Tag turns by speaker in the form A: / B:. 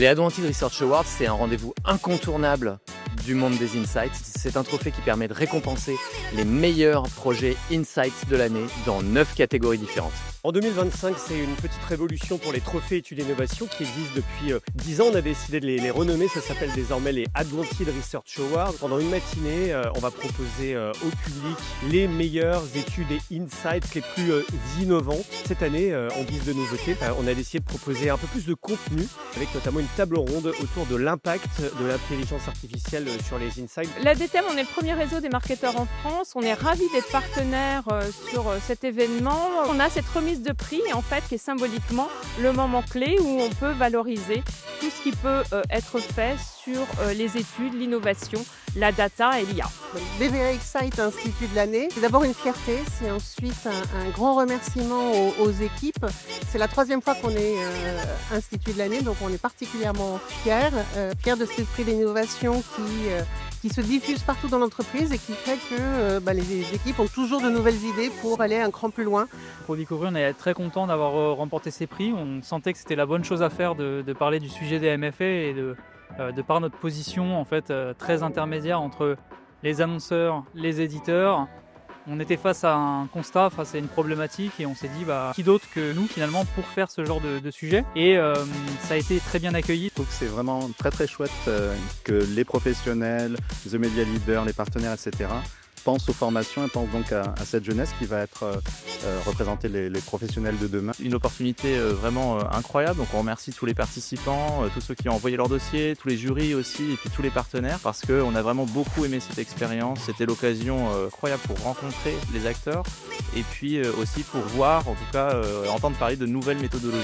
A: Les Adwanted Research Awards, c'est un rendez-vous incontournable du monde des insights. C'est un trophée qui permet de récompenser les meilleurs projets insights de l'année dans 9 catégories différentes.
B: En 2025, c'est une petite révolution pour les trophées études et innovation qui existent depuis 10 ans. On a décidé de les renommer. Ça s'appelle désormais les Adwanted Research Awards. Pendant une matinée, on va proposer au public les meilleures études et insights les plus innovantes. Cette année, en guise de nouveauté, on a décidé de proposer un peu plus de contenu avec notamment une table ronde autour de l'impact de l'intelligence artificielle sur les insights.
C: L'ADTM, on est le premier réseau des marketeurs en France. On est ravis d'être partenaire sur cet événement. On a cette remise de prix en fait qui est symboliquement le moment clé où on peut valoriser tout ce qui peut être fait sur les études, l'innovation, la data et l'IA.
D: BVA Excite Institut de l'année, c'est d'abord une fierté, c'est ensuite un grand remerciement aux équipes. C'est la 3e fois qu'on est Institut de l'année, donc on est particulièrement fiers de cet esprit d'innovation qui se diffuse partout dans l'entreprise et qui fait que les équipes ont toujours de nouvelles idées pour aller un cran plus loin.
E: Pour Découvrir, on est très content d'avoir remporté ces prix. On sentait que c'était la bonne chose à faire de parler du sujet des MFA et de par notre position en fait très intermédiaire entre les annonceurs, les éditeurs. On était face à un constat, face à une problématique et on s'est dit qui d'autre que nous finalement pour faire ce genre de sujet et ça a été très bien accueilli.
F: Je trouve que c'est vraiment très chouette que les professionnels, The Media Leaders, les partenaires, etc. pensent aux formations et pensent donc à cette jeunesse qui va être représenter les professionnels de demain.
G: Une opportunité vraiment incroyable, donc on remercie tous les participants, tous ceux qui ont envoyé leur dossier, tous les jurys aussi et puis tous les partenaires parce qu'on a vraiment beaucoup aimé cette expérience. C'était l'occasion incroyable pour rencontrer les acteurs et puis aussi pour voir, en tout cas entendre parler de nouvelles méthodologies.